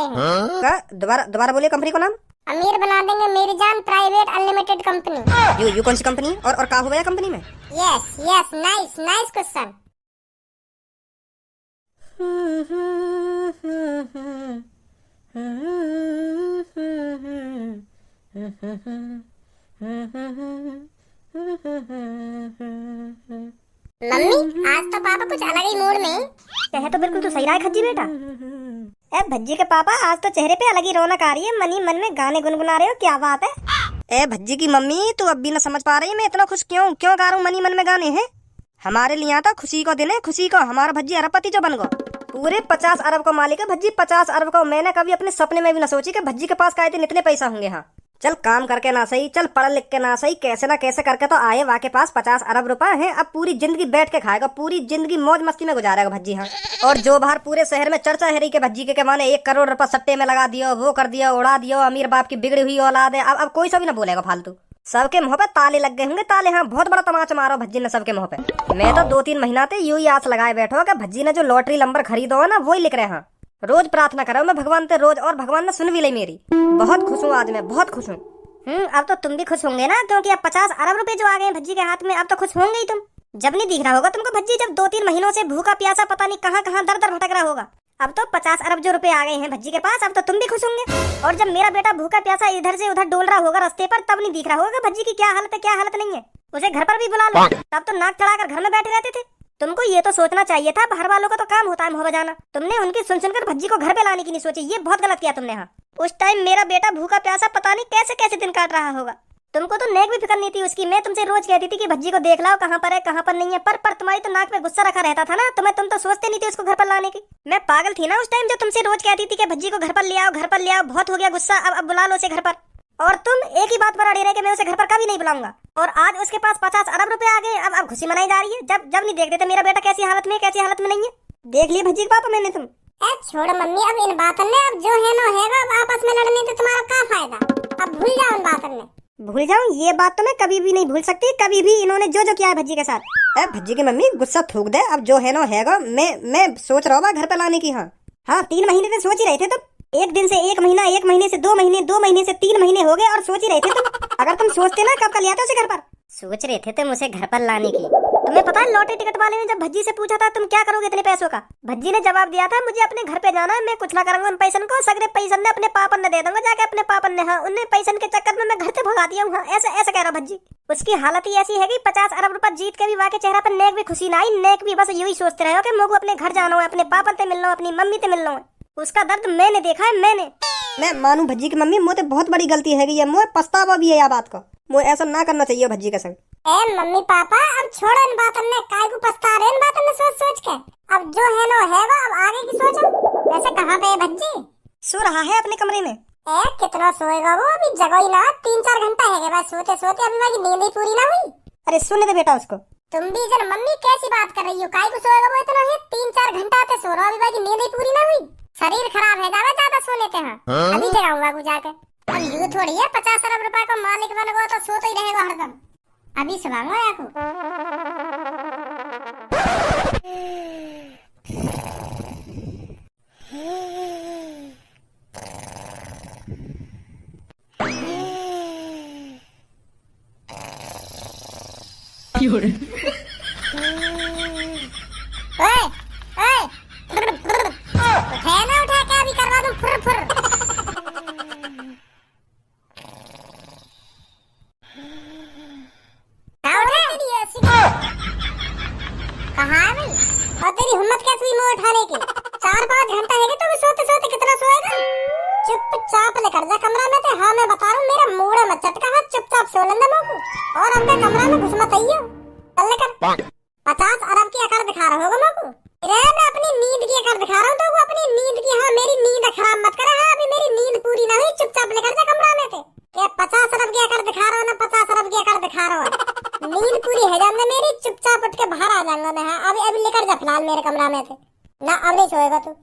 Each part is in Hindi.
आए हैं। दोबारा दोबारा बोलिए कंपनी का नाम। अमीर बना देंगे मेरी जान प्राइवेट अनलिमिटेड कंपनी। यू कौन सी कंपनी और का हुआ कंपनी में? Yes yes, nice nice question. Mummy आज तो पापा कुछ अलग ही मूड में। कहे तो बिल्कुल तो सही रहा है खज्जी बेटा। ए भज्जी के पापा आज तो चेहरे पे अलग ही रौनक आ रही है, मन ही मन में गाने गुनगुना रहे हो, क्या बात है? ए भज्जी की मम्मी तू अब भी न समझ पा रही मैं इतना खुश क्यों गा रहा हूँ मनी मन में गाने हैं। हमारे लिए तो खुशी को दिन है, खुशी को। हमारा भज्जी अरबपति जो बन गो, पूरे 50 अरब का मालिक है भज्जी, 50 अरब का। मैंने कभी अपने सपने में भी न सोची कि भज्जी के पास का इतने पैसा होंगे। हाँ चल काम करके ना सही, चल पढ़ लिख के ना सही, कैसे ना कैसे करके तो आए वाह के पास 50 अरब रुपए हैं। अब पूरी जिंदगी बैठ के खाएगा, पूरी जिंदगी मौज मस्ती में गुजारेगा भज्जी। हाँ और जो बाहर पूरे शहर में चर्चा है रही के भज्जी के माने 1 करोड़ रुपए सट्टे में लगा दियो, वो कर दिया, उड़ा दियो, अमीर बाप की बिगड़ी हुई औलाद है। अब कोई सा भी ना बोलेगा फालतू। सबके मुंह पे ताले लग गए होंगे, ताले। हाँ बहुत बड़ा तमाचा मारो भज्जी ने सबके मुंह पे। मैं तो 2-3 महीना से यूं ही आस लगाए बैठो कि भज्जी ने जो लॉटरी नंबर खरीदो है ना वही लिख रहे हैं। रोज प्रार्थना करो मैं भगवान से रोज, और भगवान ने सुन भी ली मेरी। बहुत खुश हूँ आज मैं, बहुत खुश हूँ। अब तो तुम भी खुश होंगे ना, क्योंकि अब 50 अरब रुपए जो आ गए भज्जी के हाथ में, अब तो खुश होंगे ही तुम। जब नहीं दिख रहा होगा तुमको भज्जी, जब 2-3 महीनों से भूखा प्यासा पता नहीं कहाँ कहाँ दर दर भटक रहा होगा। अब तो 50 अरब जो रुपए आ गए हैं भज्जी के पास, अब तो तुम भी खुश होंगे। और जब मेरा बेटा भूखा प्यासा इधर से उधर डोल रहा होगा रास्ते पर, तब नहीं दिख रहा होगा भज्जी की क्या हालत है, क्या हालत नहीं है। उसे घर पर भी बुला लो, तब तो नाक चढ़ाकर घर में बैठे रहते थे। तुमको ये तो सोचना चाहिए था, बाहर वालों का तो काम होता है मुँह बजाना। तुमने उनकी सुन सुनकर भज्जी को घर पे लाने की नहीं सोची, ये बहुत गलत किया तुमने। हाँ उस टाइम मेरा बेटा भूखा प्यासा पता नहीं कैसे कैसे दिन काट रहा होगा। तुमको तो नेक भी फिक्र नहीं थी उसकी। मैं तुमसे रोज कहती थी कि भज्जी को देख लाओ कहाँ पर है कहाँ पर नहीं है, पर तुम्हारी तो नाक पे गुस्सा रखा रहता था ना। तुम तो सोचते नहीं थे उसको घर पर लाने की। मैं पागल थी ना उस टाइम, जो तुमसे रोज कहती थी कि भज्जी को घर पर ले आओ, घर पर ले आओ। बहुत हो गया गुस्सा, अब बुला लो उसे घर पर। और तुम एक ही बात पर अड़े रहे कि मैं उसे घर पर कभी नहीं बुलाऊंगा। और आज उसके पास 50 अरब रुपए आ गए, अब खुशी मनाई जा रही है। जब नहीं देखते थे मेरा बेटा कैसी हालत में कैसी हालत में नहीं है। देख लिए भज्जी के पापा मैंने तुम। छोड़ मम्मी अब इन बातों में, अब जो है ना है, अब आपस में लड़ने से तुम्हारा क्या फायदा। अब भूल जाओ इन बातों में। भूल जाऊं ये बात तो मैं कभी भी नहीं भूल सकती, कभी भी। इन्होंने जो जो किया है भज्जी के साथ। भज्जी की मम्मी गुस्सा थूक दे, अब जो है ना हैगा। मैं सोच रहा हूँ घर पे लाने की। हाँ 3 महीने से सोच ही रहे थे तुम। 1 दिन से 1 महीना, 1 महीने से 2 महीने, 2 महीने से 3 महीने हो गए और सोच ही रहे थे तुम। अगर तुम सोचते ना कब का लिया था उसे घर पर। सोच रहे थे तुम उसे घर पर लाने की। तुम्हें पता है लॉटरी टिकट वाले ने जब भज्जी से पूछा था तुम क्या करोगे इतने पैसों का, भज्जी ने जवाब दिया था मुझे अपने घर पे जाना है, मैं कुछ ना करूंगा उन पैसन को, सगरे पैसन ने अपने पापन ने दे दूंगा जाके अपने पापन ने। हाँ उन्हें पैसन के चक्कर में मैं घर से भगा दिया हूँ। हाँ ऐसे कह रहा भज्जी। उसकी हालत ही ऐसी है कि 50 अरब रुपए जीत के भी वाके चेहरा पर नेक भी खुशी ना आई, नेक भी बस यही सोचते रहे हो कि मुझे अपने घर जाना है, अपने पापन से मिलना है, अपनी मम्मी से मिलना है। उसका दर्द मैंने देखा है, मैंने। मैं मानू भज्जी की मम्मी, मुझे बहुत बड़ी गलती है ये, मुझे पछतावा भी है यह बात का। मुझे ऐसा ना करना चाहिए भज्जी के संग। मम्मी पापा अब छोड़ो इन बातों में, काय को पछता रहे इन बातों में सोच के। अब जो है ना है, अब आगे की सोचो। वैसे कहाँ पे है भज्जी? सो रहा है अपने कमरे में। कितना सोएगा वो, अभी जगह ही ना 3-4 घंटा है बस सोते सोते, अभी मेरी नींद ही पूरी ना हुई। अरे सुनने दे बेटा उसको। तुम भी जरा मम्मी कैसी बात कर रही हो, काय को सोएगा वो इतना है, 3-4 घंटा से सो रहा, अभी मेरी नींद ही पूरी ना हुई। शरीर खराब है ज्यादा सो लेते हैं। अभी जगाऊंगा को जाके। अब यूं थोड़ी है 50 अरब रुपए का मालिक बन गया तो सोता ही रहेगा हरदम। अभी सुनाऊंगा आपको। उठा क्या अभी करवा दूं फुर फुर। कहाँ है भाई? और तेरी हिम्मत कैसे हुई मुँह उठाने की? 4-5 घंटा है तो सोते सोते कितना सोएगा? चुपचाप लेकर जा कमरा में थे। हाँ मैं बता रहा हूँ मेरा मूड मत चटका है, चुपचाप सो लेंगे मोको। और हमने कमरा में घुस मत आइयो। चल लेकर 50 अरब की अकड़ दिखा रहा होगा मोको। मैं अपनी नींद की अकड़ दिखा रहा हूँ तो वो अपनी नींद की। हाँ मेरी नींद खराब मत करे। हाँ अभी मेरी नींद पूरी ना हुई, चुपचाप लेकर जा कमरा में थे। 50 अरब की अकड़ दिखा रहा हूँ ना, 50 अरब की अकड़ दिखा रहा हूँ। नींद पूरी है जानना मेरी, चुपचाप उठ के बाहर आ जाऊंगा मैं। हाँ अभी लेकर जा फिलहाल मेरे कमरा में थे ना। अब नहीं सोएगा तू,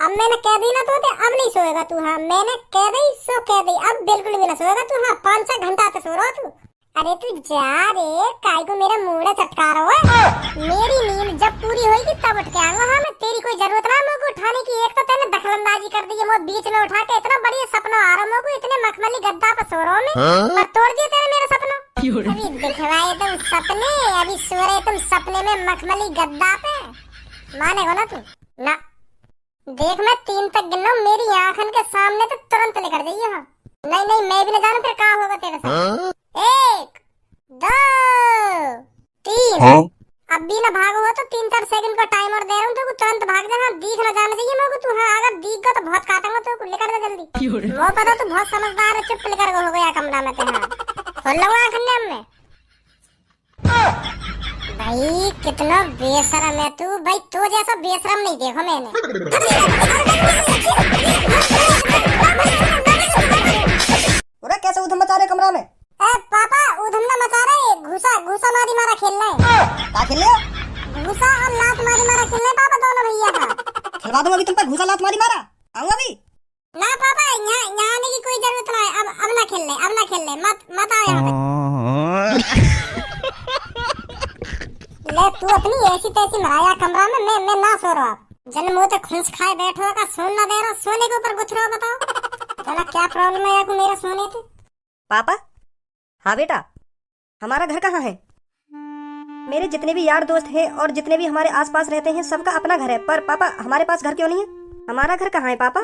अब मैंने कह दी ना तो अब नहीं सोएगा तू। हाँ मैंने कह दी सो कह दी, अब बिल्कुल भी ना सोएगा तू। हाँ 5-6 घंटा से सो रहा तू। अरे तू जा रे, काय को मेरा मूड चटका रहा है। मेरी नींद जब पूरी होगी तब उठ के आऊंगा। हाँ मैं तेरी कोई जरूरत ना मुझको उठाने की। एक तो तेने दखलंदाजी धोखेबाजी कर दी है। वो बीच में उठा के इतना बढ़िया सपना आ रहा को, इतने मखमली गद्दा पर सो रहा हूँ मैं, पर तोड़ दिया तेरे मेरे सपना। अभी दिखवाए तुम सपने, अभी सो रहे तुम सपने में मखमली गद्दा पे, मानेगो ना तू ना। देख मैं 3 तक गिनना मेरी आंखन के सामने तो तुरंत निकल जाइए। हाँ नहीं नहीं मैं भी न जानू फिर क्या होगा तेरे साथ। 1 2 3 अब भी ना भागो हो तो 3-4 सेकंड का टाइमर दे रहा हूँ तो तुरंत भाग जा। हाँ दिख ना जाना चाहिए मेरे को तू। हाँ अगर दिख गया तो बहुत काटूंगा तो लेकर जा जल्दी। वो पता तू बहुत समझदार है, चुप लेकर हो गया कमरा में ते। हाँ खोल लो आँख में। भाई कितना बेशरम है तू भाई, तू जैसा बेशरम नहीं देखो मैंने। अरे कैसे उधम मचा रहे कमरा में? पापा उधम ना मचा रहे, घुसा मारी मारा खेल रहे। क्या खेल रहे हो? घुसा और लात मारी मारा खेल रहे पापा दोनों भैया का। खिलवा दूंगा अभी तुम पर घुसा लात मारी मारा। आऊंगा अभी ना पापा, यहाँ आने की कोई जरूरत नहीं है। अब ना खेल ले मत आओ यहाँ पे। ले तू अपनी ऐसी तैसी मराया कमरा में, मैं ना सो रहा। जन मुंह तो खुंस खाए बैठो का, सोन ना दे रहा, सोने के ऊपर गुथ रहा। बताओ जना क्या प्रॉब्लम है आपको मेरे सोने से? पापा हाँ बेटा, हमारा घर कहाँ है? मेरे जितने भी यार दोस्त हैं और जितने भी हमारे आसपास रहते हैं सबका अपना घर है, पर पापा हमारे पास घर क्यों नहीं है? हमारा घर कहाँ है पापा?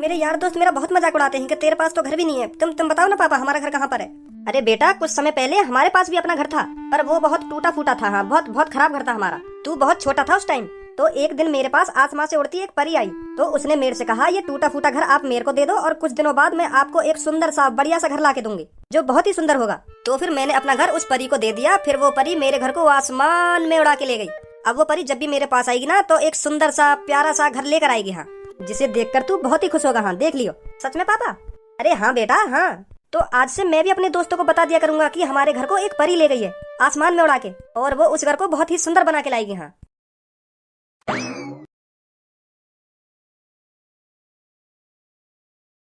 मेरे यार दोस्त मेरा बहुत मजाक उड़ाते हैं कि तेरे पास तो घर भी नहीं है। तुम बताओ ना पापा हमारा घर कहाँ पर है? अरे बेटा कुछ समय पहले हमारे पास भी अपना घर था, पर वो बहुत टूटा फूटा था। हाँ बहुत खराब घर था हमारा। तू बहुत छोटा था उस टाइम। तो एक दिन मेरे पास आसमां से उड़ती एक परी आई, तो उसने मेरे से कहा ये टूटा फूटा घर आप मेरे को दे दो और कुछ दिनों बाद मैं आपको एक सुंदर सा बढ़िया सा घर ला के दूंगी जो बहुत ही सुंदर होगा। तो फिर मैंने अपना घर उस परी को दे दिया। फिर वो परी मेरे घर को आसमान में उड़ा के ले गई। अब वो परी जब भी मेरे पास आएगी ना तो एक सुंदर सा प्यारा सा घर लेकर आएगी। हाँ जिसे देखकर तू बहुत ही खुश होगा। हाँ देख लियो। सच में पापा? अरे हाँ बेटा हाँ। तो आज से मैं भी अपने दोस्तों को बता दिया करूंगा कि हमारे घर को एक परी ले गई है आसमान में उड़ा के, और वो उस घर को बहुत ही सुंदर बना के लाएगी। हाँ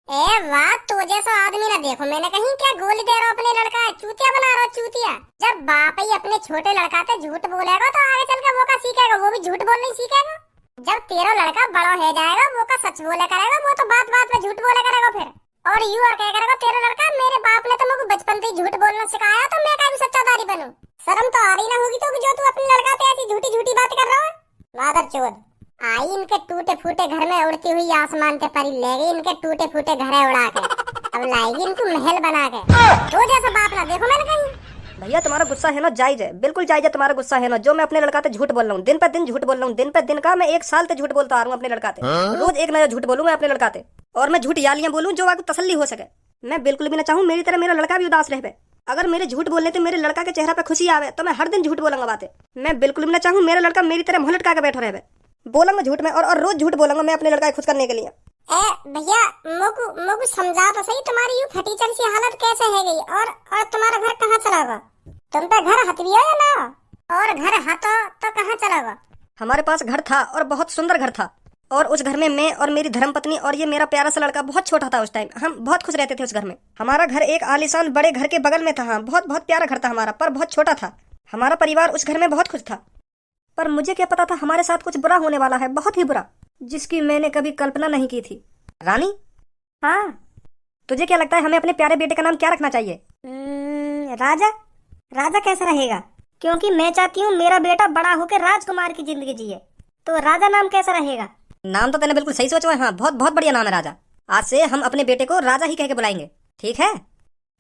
ए वाह, तू जैसा आदमी ना देखो मैंने कहीं। क्या गोली दे रहा हूँ अपने लड़का, चूतिया बना रहा चूतिया। जब बाप ही अपने छोटे लड़का से झूठ बोलेगा तो आगे चल के वो का सीखेगा, वो भी झूठ बोलना ही सीखेगा। जब तेरा लड़का बड़ा हो जाएगा वो का सच बोले करेगा, वो तो बात बात में झूठ बोले करेगा फिर। और यू और क्या करेगा तेरा लड़का, मेरे बाप ने तो मुझे बचपन से झूठ बोलना सिखाया, तो मैं कभी सच्चादारी बनूं। शर्म तो आ रही ना होगी तो जो तू अपने लड़का पे ऐसी झूठी झूठी बात कर रहा है। मादर चोद आई इनके टूटे फूटे घर में उड़ती हुई आसमान के परी ले गई इनके टूटे फूटे घर उड़ा के, अब लाएगी इनको महल बना के। तो जैसा बाप ना देखो मैंने कहीं। भैया तुम्हारा गुस्सा है ना जायज है, बिल्कुल जायज है तुम्हारा गुस्सा है ना। जो मैं अपने लड़का से झूठ बोल रहा हूँ, दिन पर दिन झूठ बोल रहा हूँ, दिन पर दिन का मैं 1 साल से झूठ बोलता आ रहा हूँ अपने लड़का से। रोज एक नया झूठ बोलूँ मैं अपने लड़का से, और मैं झूठ यालियां बोलूँ जो आपको तसल्ली हो सके। मैं बिल्कुल भी ना चाहूँ मेरी तरह मेरा लड़का भी उदास रह पे। अगर मेरे झूठ बोलने से मेरे लड़का के चेहरा पे खुशी आवे तो मैं हर दिन झूठ बोलूंगा बातें। मैं बिल्कुल भी ना चाहूँ मेरा लड़का मेरी तरह मुंह लटका के बैठा रहे। बोलूंगा झूठ में और रोज झूठ बोलूंगा मैं अपने लड़का को खुश करने के लिए। भैया मोकू समझा तो सही, तुम्हारी यूं फटी चल सी हालत कैसे है गई? और तुम्हारा घर कहाँ चला गया? तुम पे घर हत भी है या ना? और घर हतो तो कहाँ चला गया? हमारे पास घर था और बहुत सुंदर घर था, और उस घर में मैं और मेरी धर्मपत्नी और ये मेरा प्यारा सा लड़का बहुत छोटा था उस टाइम। हम बहुत खुश रहते थे उस घर में। हमारा घर एक आलीशान बड़े घर के बगल में था। हाँ बहुत प्यारा घर था हमारा, पर बहुत छोटा था। हमारा परिवार उस घर में बहुत खुश था, पर मुझे क्या पता था हमारे साथ कुछ बुरा होने वाला है, बहुत ही बुरा, जिसकी मैंने कभी कल्पना नहीं की थी। रानी हाँ तुझे क्या लगता है हमें अपने प्यारे बेटे का नाम क्या रखना चाहिए? राजा कैसा रहेगा? क्योंकि मैं चाहती हूँ मेरा बेटा बड़ा होकर राजकुमार की जिंदगी जिए, तो राजा नाम कैसा रहेगा? नाम तो तूने बिल्कुल सही सोचा है। हाँ बहुत बढ़िया नाम है राजा। आज से हम अपने बेटे को राजा ही कह के बुलाएंगे, ठीक है?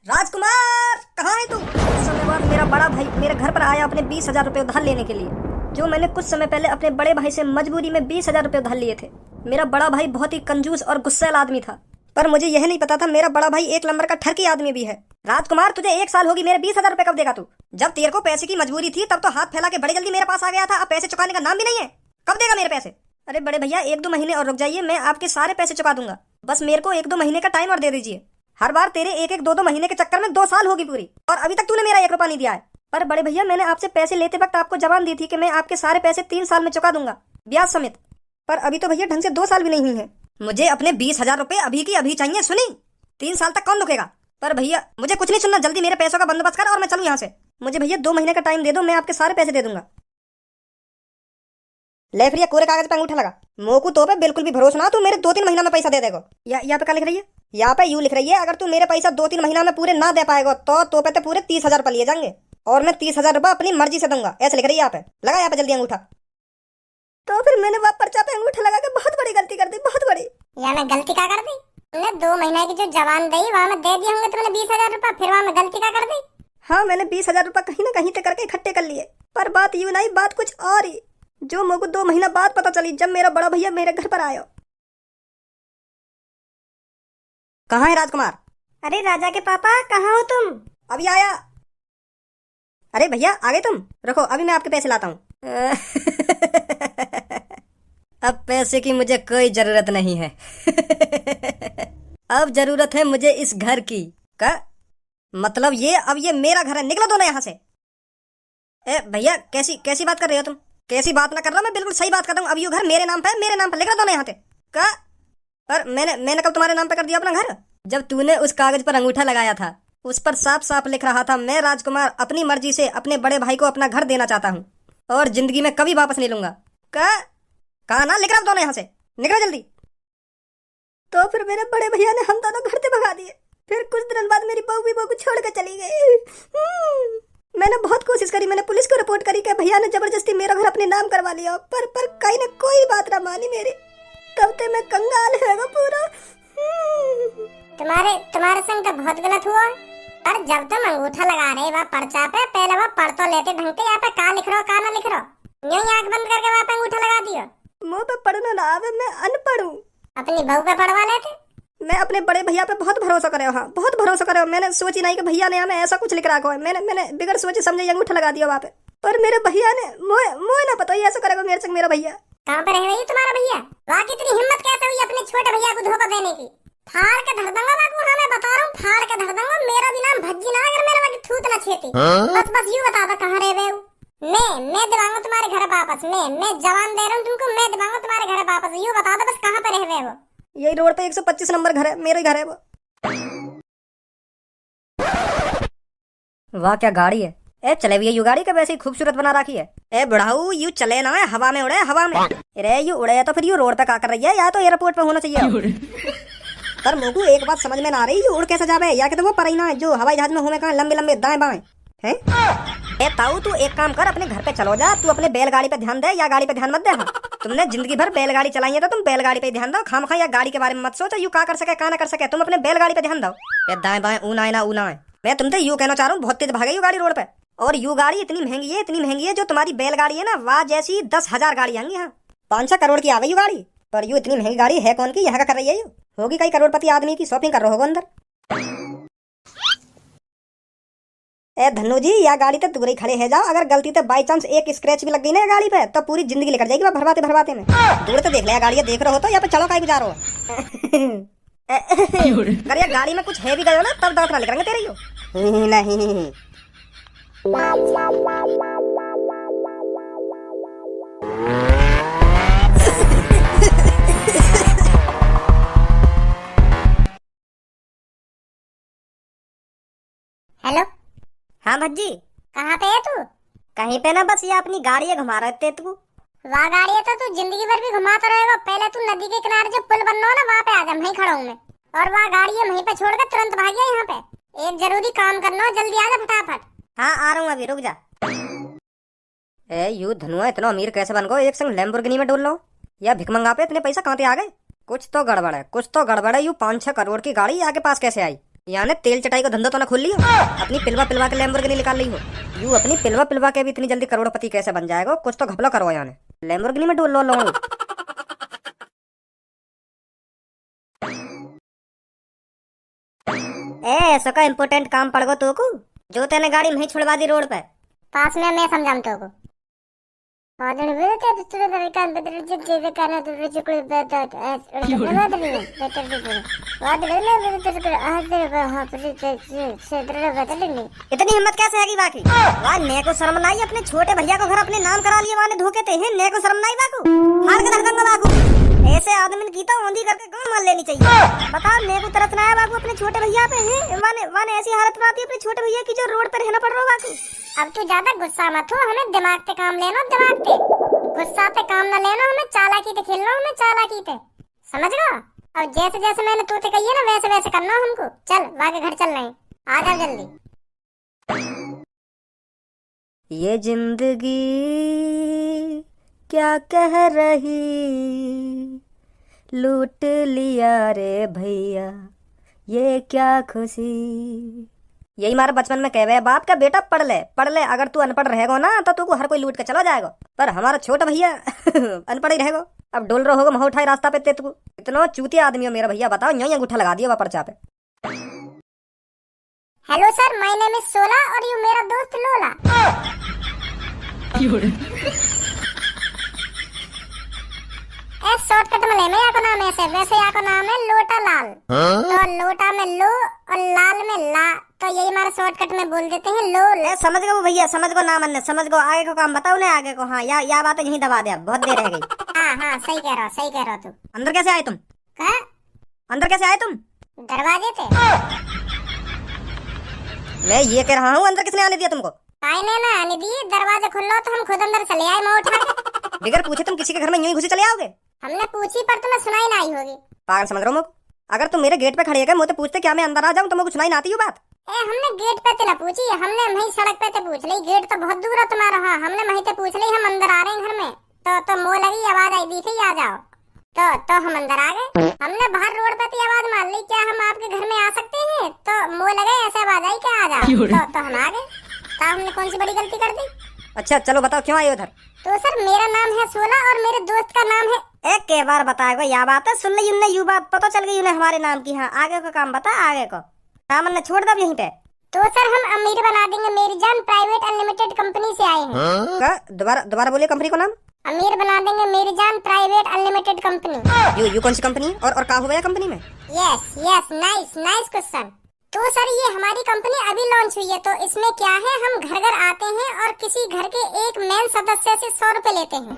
राजकुमार कहाँ है तू? कुछ समय बाद मेरा बड़ा भाई मेरे घर पर आया अपने 20,000 रुपए उधार लेने के लिए, जो मैंने कुछ समय पहले अपने बड़े भाई से मजबूरी में 20,000 रुपए उधार लिए थे। मेरा बड़ा भाई बहुत ही कंजूस और गुस्सैल आदमी था, पर मुझे यह नहीं पता था मेरा बड़ा भाई 1 नंबर का ठरकी आदमी भी है। राजकुमार तुझे 1 साल होगी, मेरे 20,000 रुपए कब देगा तू? जब तेरे को पैसे की मजबूरी थी तब तो हाथ फैला के बड़ी जल्दी मेरे पास आ गया था, अब पैसे चुकाने का नाम भी नहीं है। कब देगा मेरे पैसे? अरे बड़े भैया 1-2 महीने और रुक जाइए, मैं आपके सारे पैसे चुका दूंगा। बस मेरे को 1-2 महीने का टाइम और दे दीजिए। हर बार तेरे 1-2 महीने के चक्कर में 2 साल होगी पूरी, और अभी तक तूने मेरा 1 रुपया नहीं दिया है। पर बड़े भैया मैंने आपसे पैसे लेते वक्त आपको जबान दी थी कि मैं आपके सारे पैसे 3 साल में चुका दूंगा, ब्याज समेत। पर अभी तो भैया ढंग से 2 साल भी नहीं हुई है। मुझे अपने 20,000 रुपए अभी की अभी चाहिए, सुनी? 3 साल तक कौन रुकेगा? पर भैया मुझे कुछ नहीं सुनना, जल्दी मेरे पैसों का बंदोबस्त कर और मैं चलूं यहाँ से। मुझे भैया 2 महीने का टाइम दे दो, मैं आपके सारे पैसे दे दूंगा। ले फिर ये कोरे कागज पे अंगूठा लगा। मोकू तो पे बिल्कुल भी भरोसा ना, तू मेरे 2-3 महीना में पैसा दे देगा। यहाँ पे क्या लिख रही है? यहाँ पे यूँ लिख रही है, अगर तू मेरे पैसा 2-3 महीना में पूरे ना दे पाएगा तो पे पूरे 30,000 रुपये लिए जाएंगे, और मैं 30,000 रुपये अपनी मर्जी से दूंगा, ऐसे लिख रही है यहाँ पे। लगा यहाँ पे जल्दी अंगूठा। तो फिर मैंने वहाँ पर्चा पे अंगूठा लगा के बहुत बड़ी गलती कर दी, बहुत बड़ी। या मैं गलती क्या कर दी? तुमने 2 महीने की जो जवान दी वहाँ में दे दिए होंगे तुमने 20,000 रुपये, फिर वहाँ में गलती क्या कर दी? हाँ, मैंने 20,000 रुपये कहीं ना कहीं से करके इकट्ठे कर लिए, पर बात यूँ नहीं, बात कुछ और ही, जो मुझको 2 महीना बाद पता चली, जब मेरा बड़ा भैया मेरे घर पर आयो। कहाँ है राजकुमार? अरे राजा के पापा, कहाँ हो तुम? अभी आया। अरे भैया आ गए तुम, रखो अभी मैं आपके पैसे लाता हूँ। अब पैसे की मुझे कोई जरूरत नहीं है। अब जरूरत है मुझे इस घर की। का मतलब ये, अब ये मेरा घर है, निकलो दोनों यहाँ से। ए भैया, कैसी बात कर रहे हो तुम? कैसी बात ना कर रहा हूँ मैं, बिल्कुल सही बात कर रहा हूँ। अब ये घर मेरे नाम पे है, मेरे नाम पे लिख रहा दोनों यहाँ से। का और मैंने कब तुम्हारे नाम पे कर दिया अपना घर? जब तूने उस कागज पर अंगूठा लगाया था, उस पर साफ साफ लिख रहा था, मैं राजकुमार अपनी मर्जी से अपने बड़े भाई को अपना घर देना चाहता हूँ और जिंदगी में कभी वापस नहीं लूंगा। कहा ना, लिख रहा दोनों यहाँ से, निकलो जल्दी। तो फिर मेरे बड़े भैया ने हम दोनों घर से भगा दिए। फिर कुछ दिन बाद मेरी बहू भी बहू को छोड़ के चली गई। मैंने बहुत कोशिश करी, मैंने पुलिस को रिपोर्ट करी कि भैया ने जबरदस्ती मेरा घर अपने नाम करवा लिया, पर कहीं ने कोई बात ना मानी मेरी। तब ते मैं कंगाल है पूरा। तुम्हारे संग तो बहुत गलत हुआ। पर जब तुम अंगूठा लगा रहे वहाँ पर्चा पे, पहले वहाँ पढ़ तो लेते ढंग से, यहाँ पे का लिख रहे हो का ना लिख रहे हो, यूं आँख बंद करके वहाँ पे अंगूठा लगा दियो। मुँह पे पढ़ना ना आवे, मैं अनपढ़ हूँ। अपनी बहू पे पढ़वा लेते। मैं अपने बड़े भैया पे बहुत भरोसा करे, हाँ बहुत भरोसा करे। मैंने सोची नहीं कि भैया ने हमें ऐसा कुछ लिख रखा है। मैंने बिगड़ सोचे समझे अंगूठा लगा दिया वहाँ पे, पर मेरे भैया ने मोए ना पता ऐसा करेगा मेरे संग मेरा भैया। कहाँ पे रह रही तुम्हारा भैया? वहाँ कितनी हिम्मत कैसे हुई अपने छोटे भैया को धोखा देने की? फाड़ के धर दूंगा बाबू, हाँ मैं बता रहा हूँ, फाड़ के धर दूंगा। मेरा भी नाम भज्जी ना, अगर मेरे वहाँ थूत ना छेती। बस यूँ बता दो कहाँ रह रहे हो? मैं दिलाऊंगा तुम्हारे घर वापस। मैं जवान दे रहा हूँ तुमको, मैं दिलाऊंगा तुम्हारे घर वापस। यूँ बता दो बस कहाँ पे रह रहे हो? यही रोड पे 125 नंबर घर है, मेरे घर है वो। वाह क्या गाड़ी है। ए चले भी यू गाड़ी का वैसे ही खूबसूरत बना रखी है। ए बुढ़ाऊ, यू चले ना है, हवा में उड़े, हवा में। अरे यू उड़े तो फिर यू रोड पे का कर रही है, या तो एयरपोर्ट पे होना चाहिए। पर मोकू एक बात समझ में ना आ रही, यू उड़ कैसे जावे? या कि तो वो पर ना है जो हवाई जहाज में होवे कहाँ लंबे लंबे दाएं बाएं हैं। ए ताऊ, तू एक काम कर, अपने घर पे चलो जा। तू अपने बैलगाड़ी पे ध्यान दे, या गाड़ी पे ध्यान मत दे। हाँ तुमने जिंदगी भर बैलगाड़ी चलाई है तो तुम बैलगाड़ी पे ध्यान दो, खामखा या गाड़ी के बारे में मत सोचो। यू का कर सके का ना कर सके, तुम अपने बैलगाड़ी पे ध्यान दो। ये दाएं बाएं ऊना है ना ऊना है। मैं तुमसे यू कहना चाह रहा हूँ, बहुत तेज भागे यू गाड़ी रोड पे। और यू गाड़ी इतनी महंगी है, जो तुम्हारी बैलगाड़ी है ना, वह जैसी 10,000 गाड़ी आएंगी। हाँ 5-6 करोड़ की आ गई यू गाड़ी, पर यू इतनी महंगी गाड़ी है कौन की? यहाँ का कर रही है यू? होगी कई करोड़पति आदमी की, शॉपिंग कर रहे होगा अंदर। ए धन्नू जी, या गाड़ी तो दूर ही खड़े है जाओ। अगर गलती से बाई चांस एक स्क्रैच भी लग गई ना गाड़ी पे, तो पूरी जिंदगी लेकर जाएगी भरवाते में। दूर तो देख लिया गाड़ी, देख रहे हो तो यहाँ पे चलो काहे गुजार हो। अगर यार गाड़ी में कुछ है भी गयो ना, तब दांत ना निकलेंगे तेरे यू। नहीं हेलो। हाँ भज्जी, कहाँ पे है तू? कहीं पे ना, बस ये अपनी गाड़ी घुमा रहे थे तू। वहाँ गाड़ी है तो तू जिंदगी भर भी घुमाता रहेगा। पहले तू नदी के किनारे जो पुल बनना हो ना, वहाँ पे आ जा, वहीं खड़ा हूँ मैं। और वहाँ गाड़ी है वहीं पे छोड़कर तुरंत भाग गया यहाँ पे। एक जरूरी काम करना हो, जल्दी आ जा फटाफट। हाँ आ रहा हूँ अभी, रुक जा। ए यू धनुआ इतना अमीर कैसे बन गो? एक संग लैम्बोर्गिनी में डोल लो, या भिखमंगा पे इतने पैसा कहाँ से आ गए? कुछ तो गड़बड़ है, कुछ तो गड़बड़ है। यू 5-6 करोड़ की गाड़ी आगे पास कैसे आई? यानी तेल चटाई का धंधा तो ना खोल लिया, अपनी पिलवा के लैम्बोर्गिनी निकाल ली हो। यू अपनी पिलवा के भी इतनी जल्दी करोड़पति कैसे बन जाएगा? कुछ तो घपला करो, यानी लैम्बोर्गिनी में डोल लो। ऐसा का इम्पोर्टेंट काम पड़ गो तो को, जो तेने गाड़ी नहीं छुड़वा दी रोड पे। पास में मैं समझाऊं तो को। इतनी हिम्मत कैसे है बाकी? वाह ने को शर्म नहीं, अपने छोटे भैया को घर अपने नाम करा लिए, वाने धोखे थे हैं। ने को शर्म नहीं बाकू, मार के धर दूंगा बाकू। ऐसे आदमी की तो औंधी करके गांव मान लेनी चाहिए। बताओ ने को तरस ना है बाकू अपने छोटे भैया पे हैं। वाने ऐसी हालत बनाती अपने छोटे भैया की जो रोड पर रहना पड़ रहा बाकू। अब तू ज्यादा गुस्सा मत हो, हमें दिमाग से काम लेना, दिमाग से। गुस्सा पे काम न लेना, हमें चालाकी पे खेलना, हमें चालाकी पे, समझ गए? अब जैसे जैसे मैंने तूते कही है ना वैसे वैसे करना हमको। चल वाके घर चल रहे हैं, आ जा जल्दी। ये जिंदगी क्या कह रही, लूट लिया रे भैया ये क्या खुशी। यही हमारे बचपन में कहवे बाप का बेटा पढ़ ले, अगर तू अनपढ़ रहेगा ना तो तू को हर कोई लूट के चला जाएगा। पर हमारा छोटा भैया अनपढ़ ही रहेगा। अब डोल रहा होगा महा उठाई रास्ता पे ते तू। इतना चूतिया आदमी हो मेरा भैया, बताओ यही अंगूठा लगा दिया पर्चा पे। Hello sir, my name is सोला और यू मेरा दोस्त लोला। शॉर्टकट में लेना, यहाँ का नाम ऐसे, वैसे यहाँ का नाम है लोटा लाल। तो लोटा में लो और लाल में ला, तो यही हमारा शॉर्टकट में बोल देते हैं लोल। समझ गए वो भैया, समझ गो नाम, समझ गो। आगे को काम बताओ ना, आगे को। हाँ या बात यहीं दबा दे, बहुत देर रह गई। हाँ सही कह रहा तू। अंदर कैसे आए तुम? क्या? अंदर कैसे आए तुम? दरवाजे पे। मैं ये कह रहा हूँ अंदर किसने आने दिया तुमको? काहे ने ना आने दिए, दरवाजा खुला तो हम खुद अंदर चले आए मैं उठा के। बगैर पूछे तुम किसी के घर में यूं ही घुसे चले आओगे? हमने पूछी पर तुम्हें सुनाई ना आई होगी। पागल समझ रहा हूँ मुझको। अगर तुम मेरे गेट पे खड़े है मुझे पूछते क्या मैं अंदर आ जाऊँ तो मुझे सुनाई ना आती हो बात? हमने गेट पे तो ना पूछी, हमने वहीं सड़क पे तो पूछ ली। गेट तो बहुत दूर है तुम्हारा। हाँ हमने वहीं पे पूछ ली, हम अंदर आ रहे हैं घर में। तो मुँह लगी आवाज आई दिखी आ जाओ, तो हम अंदर आ गए। हमने बाहर रोड पे तो आवाज मार ली, क्या हम आपके घर में आ सकते हैं? तो मुँह लगे ऐसे आवाज आई क्या आ जाओ, तो हम आ गए। तो हमने कौन सी बड़ी गलती कर दी? अच्छा चलो बताओ क्यों आए उधर? तो सर मेरा नाम है सोला और मेरे दोस्त का नाम है। एक के बार बताएगा या बात है, सुन ली उन्हें यू बात पता चल गई उन्हें हमारे नाम की। हाँ आगे का काम बता, आगे को काम ने छोड़ दो यहीं पे। तो सर हम अमीर बना देंगे मेरी जान, प्राइवेट अनलिमिटेड कंपनी से आए हैं। क्या? दोबारा बोलिए कंपनी को नाम। अमीर बना देंगे मेरी जान, प्राइवेट अनलिमिटेड कंपनी। यू कौन सी कंपनी और क्या हुआ है कंपनी में? Yes nice question. तो सर ये हमारी कंपनी अभी लॉन्च हुई है। तो इसमें क्या है, हम घर घर आते हैं और किसी घर के एक मेन सदस्य से 100 रुपए लेते हैं।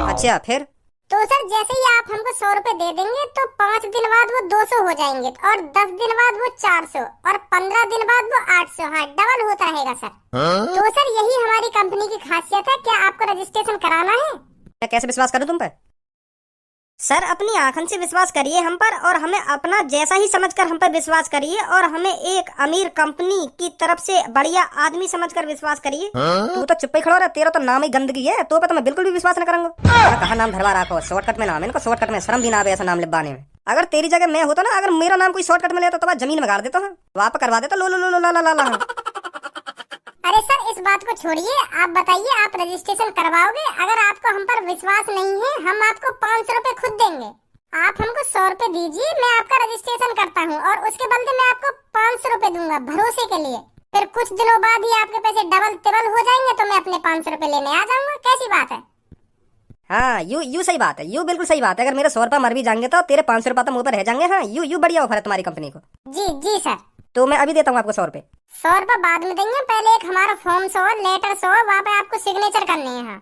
अच्छा फिर? तो सर जैसे ही आप हमको 100 रुपए दे देंगे तो 5 दिन बाद वो 200 हो जाएंगे और 10 दिन बाद वो 400 और 15 दिन बाद वो 800। हाँ डबल होता रहेगा सर। तो सर यही हमारी कंपनी की खासियत है। क्या आपको रजिस्ट्रेशन कराना है? मैं कैसे विश्वास करूं तुम पे? सर अपनी आंखन से विश्वास करिए हम पर, और हमें अपना जैसा ही समझकर हम पर विश्वास करिए, और हमें एक अमीर कंपनी की तरफ से बढ़िया आदमी समझकर विश्वास करिए। तू तो चुप ही खड़ा रहा, तेरा तो नाम ही गंदगी है, तो पे तो मैं बिल्कुल भी विश्वास न करूंगा। कहा नाम धरवा रखो, शॉर्टकट में नाम है इनको, शॉर्टकट में शर्म भी ना आवे ऐसा नाम लिखवाने में। अगर तेरी जगह मैं होता ना, अगर मेरा नाम कोई शॉर्टकट में लेता तो मैं जमीन में गाड़ देता हूँ, वापस करवा देता। लो लो लो ला ला ला ला। अरे सर इस बात को छोड़िए, आप बताइए आप रजिस्ट्रेशन करवाओगे? अगर आपको हम पर विश्वास नहीं है, हम आपको 500 रुपए खुद देंगे। आप हमको 100 रुपए दीजिए, मैं आपका रजिस्ट्रेशन करता हूँ और उसके बदले में आपको 500 रुपए दूंगा भरोसे के लिए। फिर कुछ दिनों बाद ही आपके पैसे डबल टिबल हो जाएंगे तो मैं अपने 500 रुपए लेने आ जाऊंगा। कैसी बात है? हाँ यू सही बात है, यू बिल्कुल सही बात है। अगर मेरे 100 रुपए मर भी जाएंगे तो तेरे 500 रुपए तो मुंह पर रह जाएंगे। हाँ यू बढ़िया ऑफर है तुम्हारी कंपनी को। जी सर। तो मैं अभी देता हूँ आपको 100 रुपए। 100 रुपए बाद में देंगे, पहले एक हमारा फॉर्म 100 लेटर 100 वहाँ पे आपको सिग्नेचर करने हैं।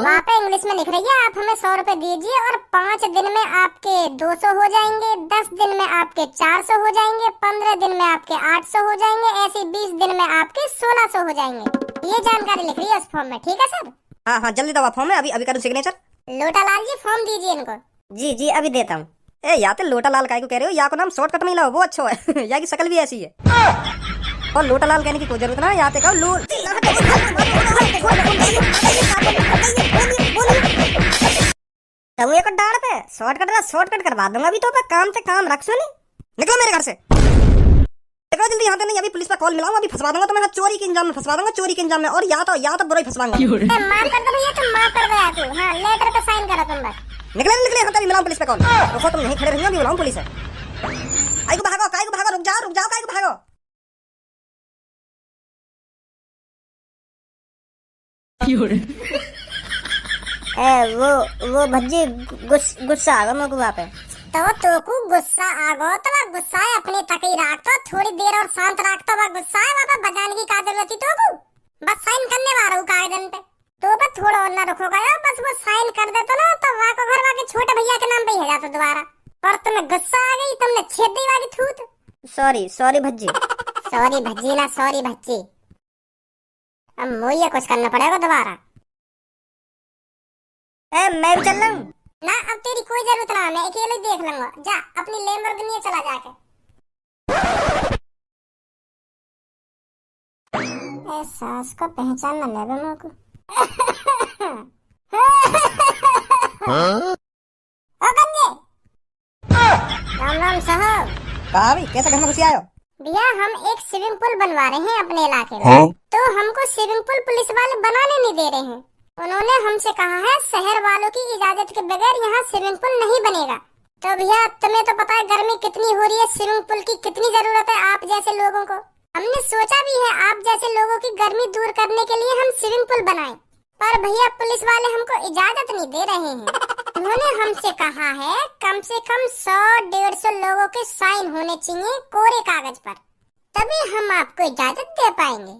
वहाँ पे इंग्लिश में लिख रही है, आप हमें 100 रुपए दीजिए और 5 दिन में आपके 200 हो जाएंगे, 10 दिन में आपके 400 हो जाएंगे, 15 दिन में आपके 800 हो जाएंगे, ऐसे 20 दिन में आपके 1600 हो जाएंगे। ये जानकारी लिख रही है उस फॉर्म में। ठीक है सर? हाँ जल्दी दवा फॉर्म में, अभी करूँ सिग्नेचर। लोटा लाल जी फॉर्म दीजिए इनको। जी अभी देता हूँ। ए या तो लोटा लाल काय को कह रहे हो, या को नाम शॉर्टकट में लाओ वो अच्छा है। या की शक्ल भी ऐसी है और लोटा लाल कहने की कोई जरूरत ना, या तो कहो लो। एक डाड़ पे शॉर्टकट करवा दूंगा अभी तो पे काम से काम रख सुनी। निकलो मेरे घर से, निकलो जल्दी यहाँ से। नहीं अभी पुलिस पे कॉल मिलाऊंगा, अभी फंसवा दूंगा तुम्हें चोरी के इंजाम में, फंसवा दूंगा चोरी के इंजाम में, और या तो बुरा ही फंसवाऊंगा। माफ कर दो भैया, तुम माफ कर दो यार। हाँ लेटर पे साइन करो तुम बस। निकले यहाँ से, मिलाऊं पुलिस पे कॉल। रुको तुम नहीं खड़े रहिए, अभी बुलाऊं पुलिस है। आई को भागो, रुक जाओ काय को भागो। वो भज्जी गुस्सा आ गया मेरे को वहाँ पे। तो को गुस्सा आ गो तो गुस्सा है अपने तक ही रख तो, थोड़ी देर और शांत रख तो वह गुस्सा है वहाँ पे बजाने की क्या जरूरत थी? तो बस साइन करने वाला हूँ कागज पे, तो बस थोड़ा और ना रुको गया, बस वो साइन कर दे तो ना, तो वहाँ को घर वाके छोटे भैया के नाम पे ही जाता दोबारा। पर तुम्हें गुस्सा आ गई, तुमने छेद दी वाली थूत। सॉरी भज्जी। सॉरी भज्जी ना सॉरी भज्जी, अब मुझे कुछ करना पड़ेगा दोबारा। मैं भी चल रहा हूँ। ना अब तेरी कोई जरूरत ना, मैं अकेले देख लूंगा। जा अपनी लैम्बोर्गिनी चला जाके। सास को पहचान न लगे मेरे को। ओ गंजे, राम राम साहब। कहा भाई, कैसे घर में घुसी आयो? भैया हम एक स्विमिंग पूल बनवा रहे हैं अपने इलाके में। तो हमको स्विमिंग पूल पुलिस वाले बनाने नहीं दे रहे हैं। उन्होंने हमसे कहा है शहर वालों की इजाजत के बगैर यहाँ स्विमिंग पूल नहीं बनेगा। तो भैया तुम्हें तो पता है गर्मी कितनी हो रही है, स्विमिंग पूल की कितनी जरूरत है आप जैसे लोगों को। हमने सोचा भी है आप जैसे लोगों की गर्मी दूर करने के लिए हम स्विमिंग पूल बनाएं, पर भैया पुलिस वाले हमको इजाजत नहीं दे रहे हैं। उन्होंने हमसे कहा है कम से कम 100-150 लोगों के साइन होने चाहिए कोरे कागज पर, तभी हम आपको इजाजत दे पाएंगे।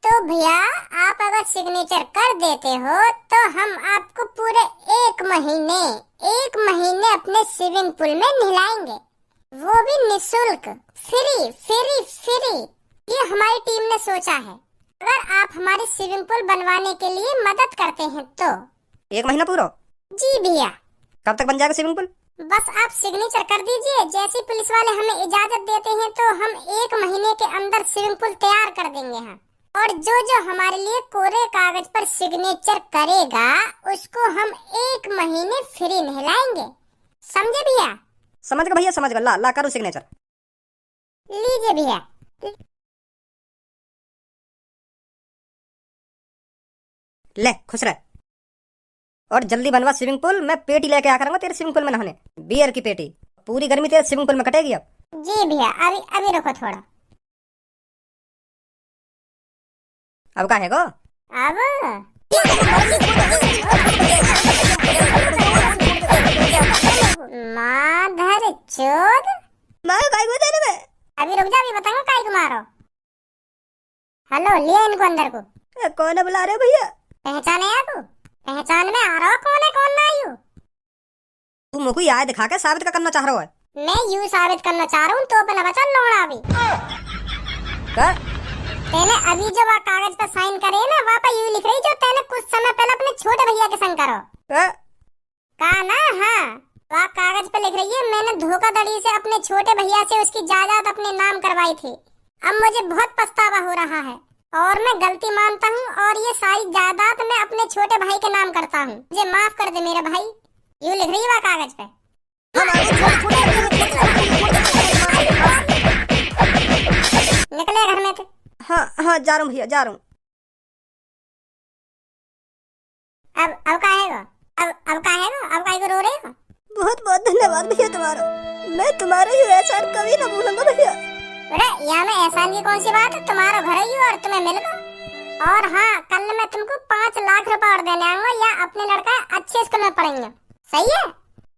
तो भैया आप अगर सिग्नेचर कर देते हो तो हम आपको पूरे एक महीने अपने स्विमिंग पूल में नहलाएंगे, वो भी निःशुल्क, फ्री। ये हमारी टीम ने सोचा है। अगर आप हमारे स्विमिंग पूल बनवाने के लिए मदद करते हैं तो। 1 महीना पूरा? जी भैया। कब तक बन जाएगा स्विमिंग पूल? बस आप सिग्नेचर कर दीजिए, जैसे पुलिस वाले हमें इजाजत देते हैं तो हम 1 महीने के अंदर स्विमिंग पूल तैयार कर देंगे हैं। और जो हमारे लिए कोरे कागज पर सिग्नेचर करेगा उसको हम 1 महीने फ्री नहलाएंगे, समझे भैया? समझ गया भैया, समझ गया। ला करो सिग्नेचर। लीजिए भैया। ले खुश रह और जल्दी बनवा स्विमिंग पूल। मैं पेटी लेके आ करूंगा तेरे स्विमिंग पूल में नहाने, बियर की पेटी। पूरी गर्मी तेरे स्विमिंग पूल में कटेगी अब। जी भैया, अभी रुको थोड़ा। अब का है गो? अब माधर चोद मारो काय को तेरे में। अभी रुक जा, अभी बताऊंगा काय को मारो। हेलो, लिया इनको अंदर को। कौन बुला रहे हो भैया? पहचाने आपको? पहचान में आ रहा हो कौन है कौन ना आयु? तू मुझको याद दिखा के साबित करना चाह रहा है? मैं यूं साबित करना चाह रहा हूँ तो अपना बचा लोड़ा। अभी का? तेने अभी जो वहाँ कागज पर साइन करे ना, वहाँ पर यूं लिख रही जो तेने कुछ समय पहले अपने छोटे भैया के संग करो कहा ना। हाँ, वहाँ कागज पे लिख रही है मैंने धोखाधड़ी से अपने छोटे भैया से उसकी जायदाद अपने नाम करवाई थी। अब मुझे बहुत पछतावा हो रहा है और मैं गलती मानता हूँ और ये सारी जायदाद मैं अपने छोटे भाई के नाम करता हूँ, मुझे माफ कर दे मेरे भाई। यूं लिख रही है वहाँ कागज पे। निकले घर में थे। हाँ जा रहा हूँ भैया, जा रहा हूँ। अब का है गो? अब का है गो? अब काय को रो रहे हो? बहुत बहुत धन्यवाद भैया तुम्हारा। मैं तुम्हारा ये एहसान कभी ना भूलूंगा भैया। अरे यहाँ में एहसान की कौन सी बात है, तुम्हारा घर ही और तुम्हें मिल गो। और हाँ, कल मैं तुमको 5 लाख रुपए और देने आऊंगा या अपने लड़का अच्छे स्कूल में पढ़ेंगे, सही है?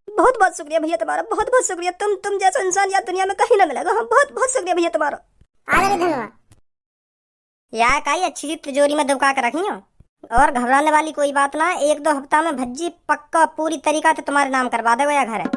बहुत बहुत शुक्रिया भैया तुम्हारा, बहुत बहुत शुक्रिया। तुम जैसा इंसान यार दुनिया में कहीं ना मिलेगा। हम बहुत बहुत शुक्रिया भैया तुम्हारा। आगे धन्यवाद। यार काई अच्छी तिजोरी में दुबका के रखी हो और घबराने वाली कोई बात ना। 1-2 हफ्ता में भज्जी पक्का पूरी तरीका से तुम्हारे नाम करवा देगा या घर है।